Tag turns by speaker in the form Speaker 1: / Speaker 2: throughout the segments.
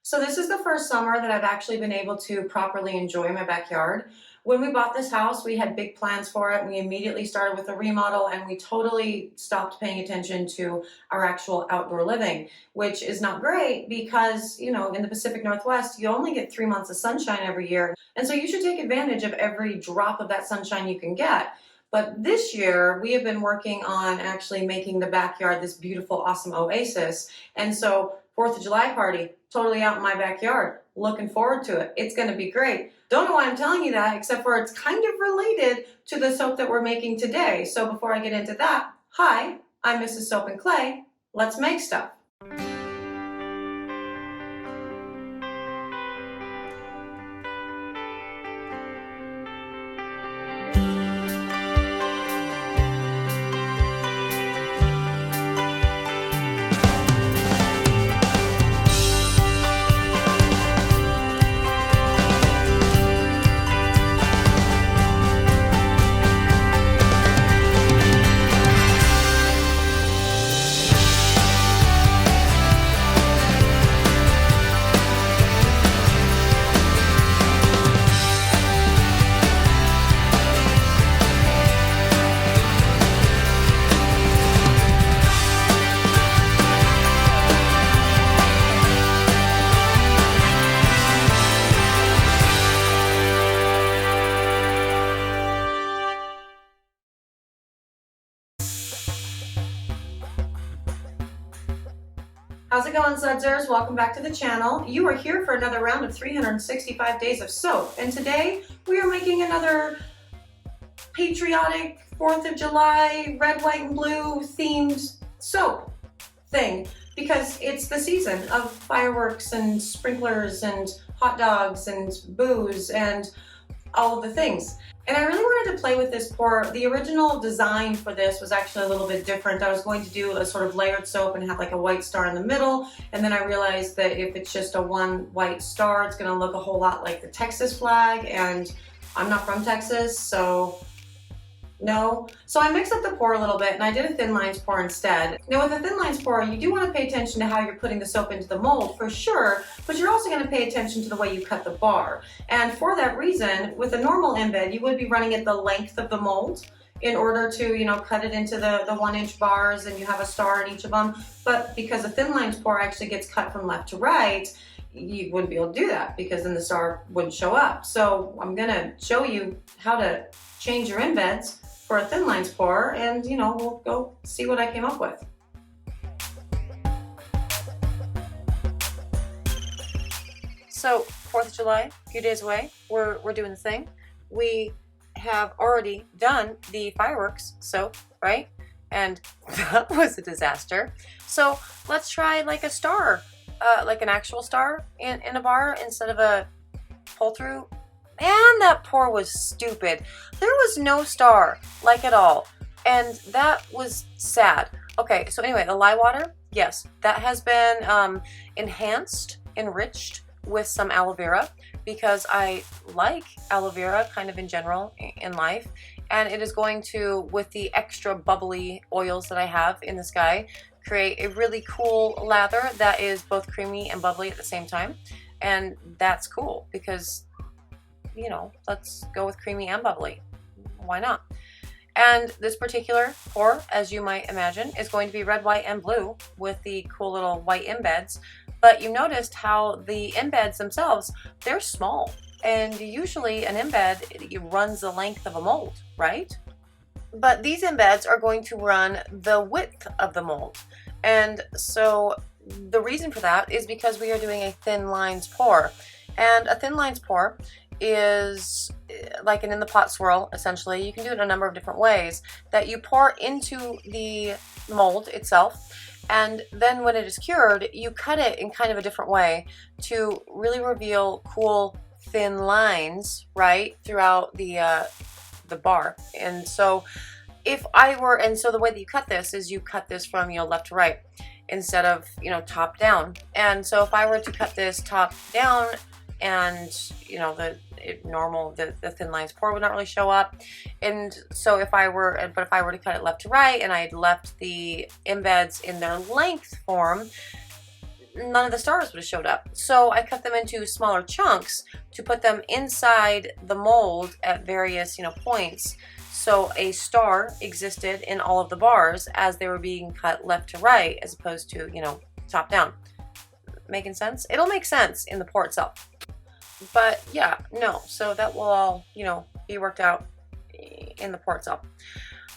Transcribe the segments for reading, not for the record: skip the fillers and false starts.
Speaker 1: So this is the first summer that I've actually been able to properly enjoy my backyard. When we bought this house, we had big plans for it. We immediately started with a remodel and we totally stopped paying attention to our actual outdoor living, which is not great because, in the Pacific Northwest, you only get 3 months of sunshine every year. And so you should take advantage of every drop of that sunshine you can get. But this year, we have been working on actually making the backyard this beautiful, awesome oasis. And so 4th of July party, totally out in my backyard. Looking forward to it. It's going to be great. Don't know why I'm telling you that, except for it's kind of related to the soap that we're making today. So before I get into that, hi, I'm Mrs. Soap and Clay. Let's make stuff. How's it going, Sudsers? Welcome back to the channel. You are here for another round of 365 days of soap. And today we are making another patriotic 4th of July, red, white, and blue themed soap thing because it's the season of fireworks and sprinklers and hot dogs and booze and all of the things. And I really wanted to play with this pour. The original design for this was actually a little bit different. I was going to do a sort of layered soap and have like a white star in the middle. And then I realized that if it's just a one white star, it's gonna look a whole lot like the Texas flag. And I'm not from Texas, so no. So I mixed up the pour a little bit and I did a thin lines pour instead. Now with a thin lines pour, you do want to pay attention to how you're putting the soap into the mold for sure, but you're also going to pay attention to the way you cut the bar. And for that reason, with a normal embed, you would be running it the length of the mold in order to, cut it into the 1-inch bars and you have a star in each of them. But because a thin lines pour actually gets cut from left to right, you wouldn't be able to do that because then the star wouldn't show up. So I'm going to show you how to change your embeds for a thin lines pour, and we'll go see what I came up with. So 4th of July, a few days away, we're doing the thing. We have already done the fireworks soap, right? And that was a disaster. So let's try like a star, like an actual star in a bar instead of a pull through. And that pour was stupid. There was no star, like at all. And that was sad. Okay, so anyway, the lye water, yes, that has been enriched with some aloe vera because I like aloe vera kind of in general in life. And it is going to, with the extra bubbly oils that I have in this guy, create a really cool lather that is both creamy and bubbly at the same time. And that's cool because let's go with creamy and bubbly. Why not? And this particular pour, as you might imagine, is going to be red, white, and blue with the cool little white embeds. But you noticed how the embeds themselves, they're small. And usually an embed, it runs the length of a mold, right? But these embeds are going to run the width of the mold. And so the reason for that is because we are doing a thin lines pour. And a thin lines pour is like an in the pot swirl, essentially. You can do it in a number of different ways that you pour into the mold itself, and then when it is cured, you cut it in kind of a different way to really reveal cool thin lines right throughout the bar. And so the way that you cut this is you cut this from left to right instead of top down. And so if I were to cut this top down, and the thin lines pour would not really show up. And so if I were to cut it left to right and I had left the embeds in their length form, none of the stars would have showed up. So I cut them into smaller chunks to put them inside the mold at various, points. So a star existed in all of the bars as they were being cut left to right as opposed to, top down. Making sense? It'll make sense in the pour itself. But yeah, no. So that will all, be worked out in the pour itself.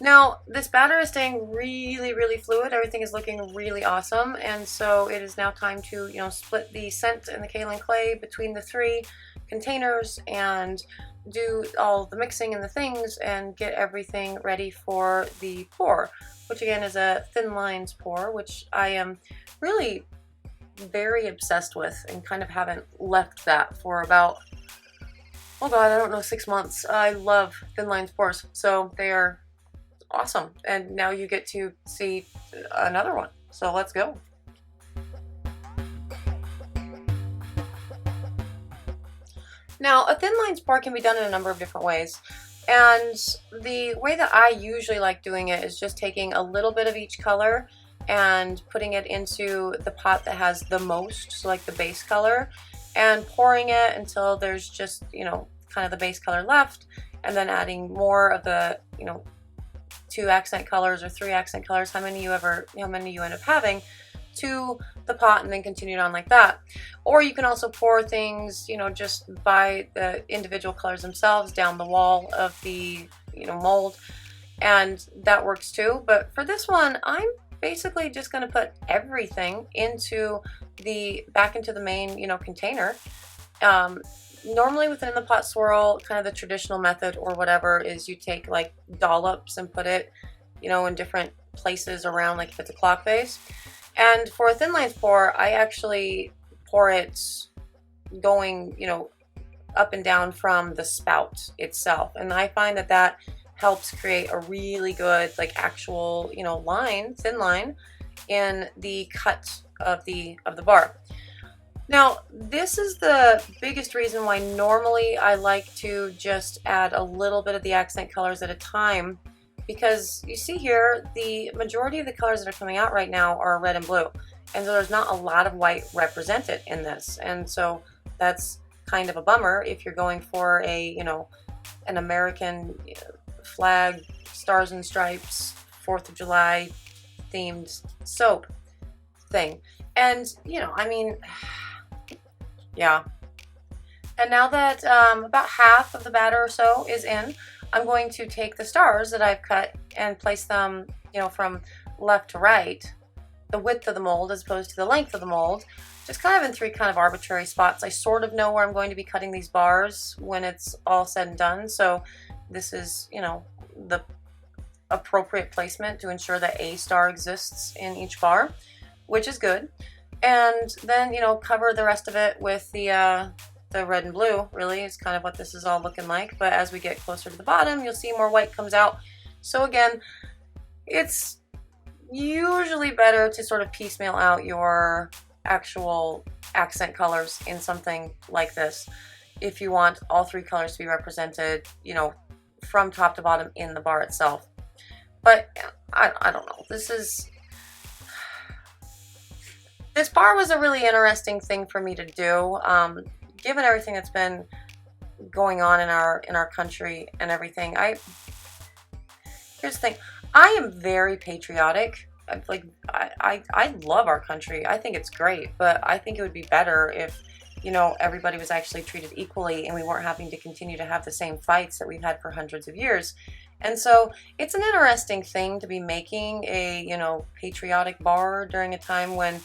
Speaker 1: Now, this batter is staying really, really fluid. Everything is looking really awesome. And so it is now time to, split the scent and the kaolin clay between the 3 containers and do all the mixing and the things and get everything ready for the pour, which again is a thin lines pour, which I am really very obsessed with and kind of haven't left that for about, oh God, I don't know, 6 months. I love thin lines pours. So they are awesome. And now you get to see another one. So let's go. Now, a thin lines pour can be done in a number of different ways. And the way that I usually like doing it is just taking a little bit of each color and putting it into the pot that has the most, so like the base color, and pouring it until there's just, kind of the base color left, and then adding more of the, 2 accent colors or 3 accent colors, how many you end up having, to the pot, and then continue on like that. Or you can also pour things, just by the individual colors themselves down the wall of the, mold, and that works too. But for this one, I'm basically just going to put everything back into the main, container. Normally within the pot swirl, kind of the traditional method or whatever is you take like dollops and put it, in different places around, like if it's a clock face. And for a thin lines pour, I actually pour it going, up and down from the spout itself. And I find that helps create a really good, like actual, thin line in the cut of the bar. Now, this is the biggest reason why normally I like to just add a little bit of the accent colors at a time, because you see here, the majority of the colors that are coming out right now are red and blue. And so there's not a lot of white represented in this. And so that's kind of a bummer if you're going for a, an American flag, stars and stripes, 4th of July themed soap thing. And, yeah. And now that about half of the batter or so is in, I'm going to take the stars that I've cut and place them, from left to right, the width of the mold as opposed to the length of the mold, just kind of in 3 kind of arbitrary spots. I sort of know where I'm going to be cutting these bars when it's all said and done. So this is, the appropriate placement to ensure that a star exists in each bar, which is good. And then, cover the rest of it with the red and blue, really, is kind of what this is all looking like. But as we get closer to the bottom, you'll see more white comes out. So again, it's usually better to sort of piecemeal out your actual accent colors in something like this if you want all 3 colors to be represented, from top to bottom in the bar itself. But I don't know. This bar was a really interesting thing for me to do, given everything that's been going on in our country and everything. Here's the thing. I am very patriotic. I love our country. I think it's great, but I think it would be better if, everybody was actually treated equally and we weren't having to continue to have the same fights that we've had for hundreds of years. And so it's an interesting thing to be making a, patriotic bar during a time of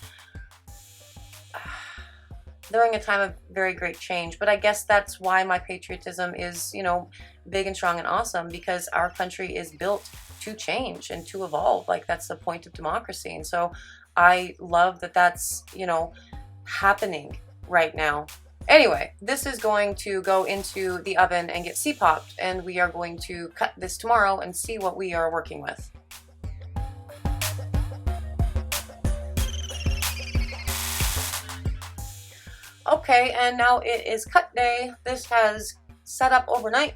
Speaker 1: very great change. But I guess that's why my patriotism is, big and strong and awesome, because our country is built to change and to evolve. Like, that's the point of democracy. And so I love that that's, happening right now. Anyway, this is going to go into the oven and get C-popped, and we are going to cut this tomorrow and see what we are working with. Okay, and now it is cut day. This has set up overnight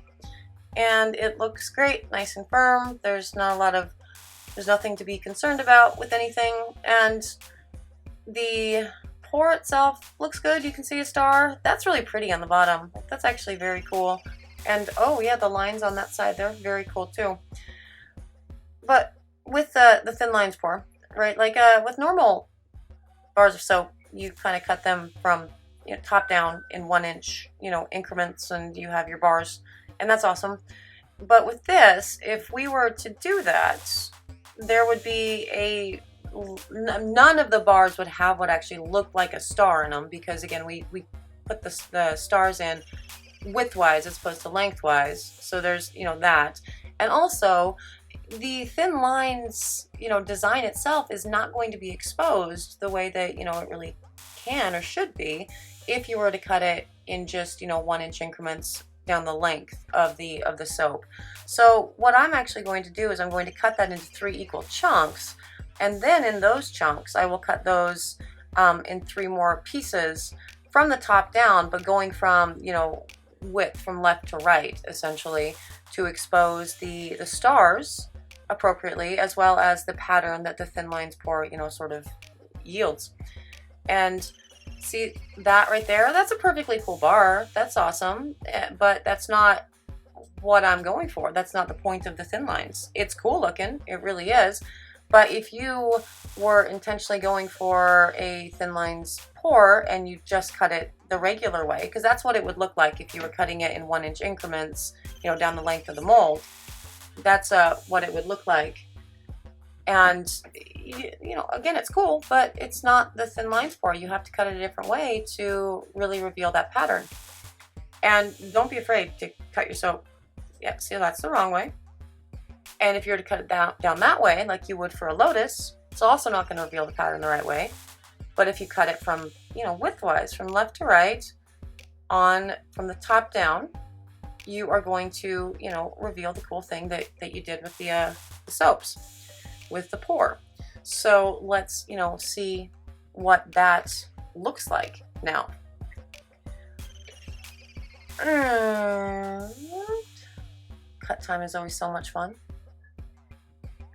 Speaker 1: and it looks great, nice and firm. There's nothing to be concerned about with anything. And the pour itself looks good. You can see a star. That's really pretty on the bottom. That's actually very cool. And oh yeah, the lines on that side, they're very cool too. But with the thin lines pour, right, like with normal bars of soap, you kind of cut them from, you know, top down in 1 inch, you know, increments, and you have your bars, and that's awesome. But with this, if we were to do that, there would be none of the bars would have what actually looked like a star in them, because again, we put the stars in widthwise as opposed to lengthwise. So there's, you know, that. And also the thin lines, you know, design itself is not going to be exposed the way that, you know, it really can or should be if you were to cut it in just, you know, 1 inch increments down the length of the soap. So what I'm actually going to do is I'm going to cut that into 3 equal chunks, and then in those chunks I will cut those in 3 more pieces from the top down, but going from, you know, width from left to right, essentially, to expose the stars appropriately, as well as the pattern that the thin lines pour, you know, sort of yields. And see that right there? That's a perfectly cool bar. That's awesome, but that's not what I'm going for. That's not the point of the thin lines. It's cool looking, it really is. But if you were intentionally going for a thin lines pour and you just cut it the regular way, because that's what it would look like if you were cutting it in 1 inch increments, you know, down the length of the mold. That's what it would look like. And you know, again, it's cool, but it's not the thin lines pour. You have to cut it a different way to really reveal that pattern. And don't be afraid to cut your soap. Yeah, see, that's the wrong way. And if you were to cut it down that way, like you would for a lotus, it's also not going to reveal the pattern the right way. But if you cut it from, you know, widthwise, from left to right, from the top down, you are going to, you know, reveal the cool thing that you did with the soaps, with the pour. So let's, you know, see what that looks like now. Cut time is always so much fun.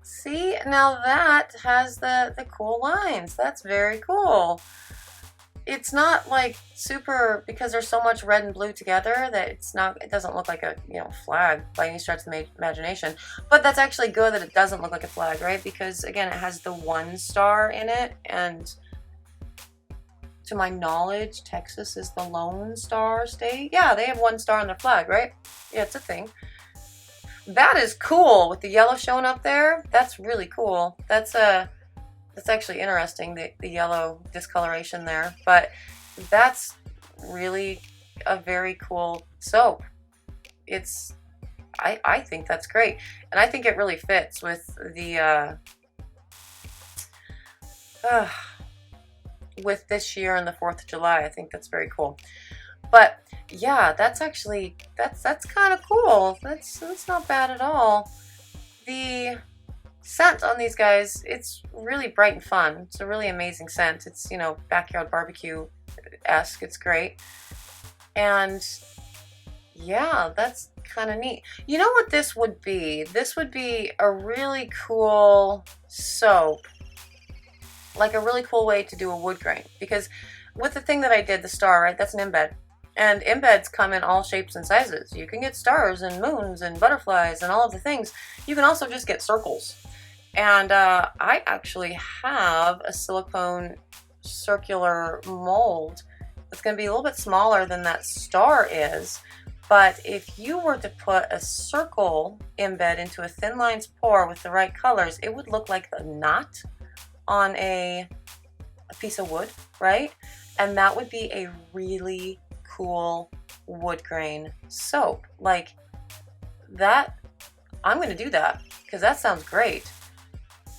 Speaker 1: See, now that has the cool lines. That's very cool. It's not like super, because there's so much red and blue together that it doesn't look like a, you know, flag by any stretch of the imagination. But that's actually good that it doesn't look like a flag, right? Because again, it has the 1 star in it, and to my knowledge, Texas is the Lone Star state. Yeah, they have 1 star on their flag, right? Yeah, it's a thing. That is cool with the yellow showing up there. That's really cool. That's actually interesting, the yellow discoloration there. But that's really a very cool soap. I think that's great, and I think it really fits with the with this year and the 4th of July. I think that's very cool. But yeah, that's actually, that's kind of cool. That's not bad at all. The scent on these guys, it's really bright and fun. It's a really amazing scent. It's, you know, backyard barbecue-esque. It's great. And yeah, that's kind of neat. You know what this would be? This would be a really cool soap, like a really cool way to do a wood grain. Because with the thing that I did, the star, right, that's an embed. And embeds come in all shapes and sizes. You can get stars and moons and butterflies and all of the things. You can also just get circles. And I actually have a silicone circular mold that's going to be a little bit smaller than that star is. But if you were to put a circle embed into a thin lines pour with the right colors, it would look like the knot on a piece of wood, right? And that would be a really cool wood grain soap. Like that, I'm going to do that because that sounds great.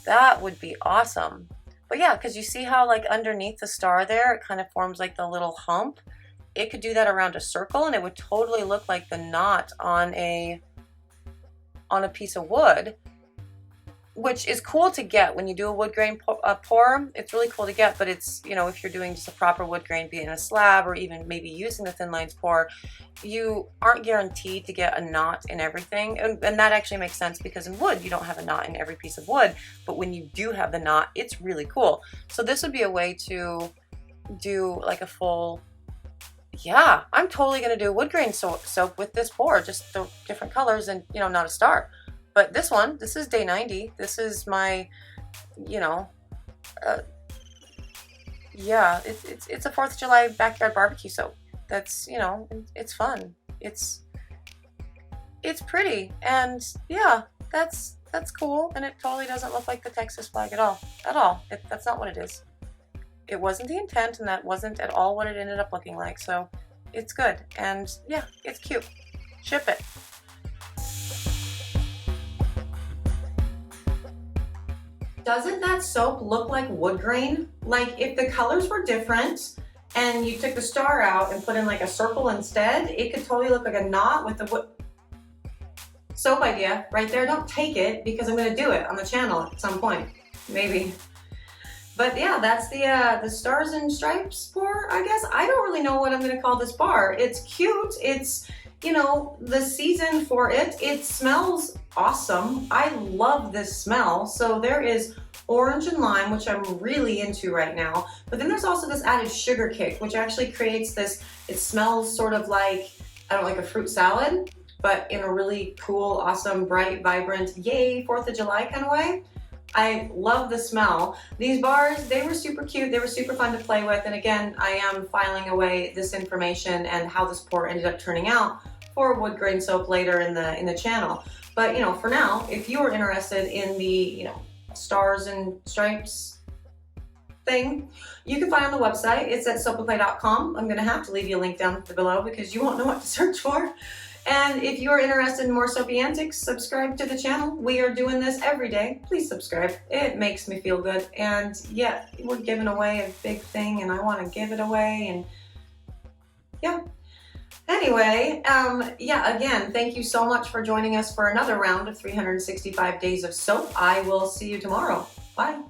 Speaker 1: That would be awesome. But yeah, because you see how like underneath the star there, it kind of forms like the little hump. It could do that around a circle and it would totally look like the knot on a piece of wood, which is cool to get when you do a wood grain pour. It's really cool to get, but it's, you know, if you're doing just a proper wood grain, be it in a slab or even maybe using the thin lines pour, you aren't guaranteed to get a knot in everything. And that actually makes sense because in wood, you don't have a knot in every piece of wood, but when you do have the knot, it's really cool. So this would be a way to do like a full, yeah, I'm totally gonna do wood grain soap with this pour, just the different colors and, you know, not a star. But this one, this is day 90. This is my, you know, yeah, it's a 4th of July backyard barbecue soap. That's, you know, it's fun. It's pretty, and yeah, that's cool, and it totally doesn't look like the Texas flag at all. That's not what it is. It wasn't the intent, and that wasn't at all what it ended up looking like, so it's good, and yeah, it's cute. Ship it. Doesn't that soap look like wood grain? Like if the colors were different and you took the star out and put in like a circle instead, it could totally look like a knot with the wood. Soap idea right there. Don't take it, because I'm going to do it on the channel at some point, maybe. But yeah, that's the stars and stripes pour, I guess. I don't really know what I'm going to call this bar. It's cute. It's, you know, the season for it. It smells awesome. I love this smell. So there is orange and lime, which I'm really into right now. But then there's also this added sugar kick, which actually creates this, it smells sort of like, I don't know, like a fruit salad, but in a really cool, awesome, bright, vibrant, yay, 4th of July kind of way. I love the smell. These bars, they were super cute. They were super fun to play with. And again, I am filing away this information and how this pour ended up turning out for wood grain soap later in the channel. But, you know, for now, if you are interested in the, you know, stars and stripes thing, you can find on the website. It's at soapandplay.com. I'm going to have to leave you a link down below because you won't know what to search for. And if you're interested in more soapy antics, subscribe to the channel. We are doing this every day. Please subscribe. It makes me feel good. And yeah, we're giving away a big thing and I want to give it away, and yeah. Anyway, yeah, again, thank you so much for joining us for another round of 365 days of soap. I will see you tomorrow. Bye.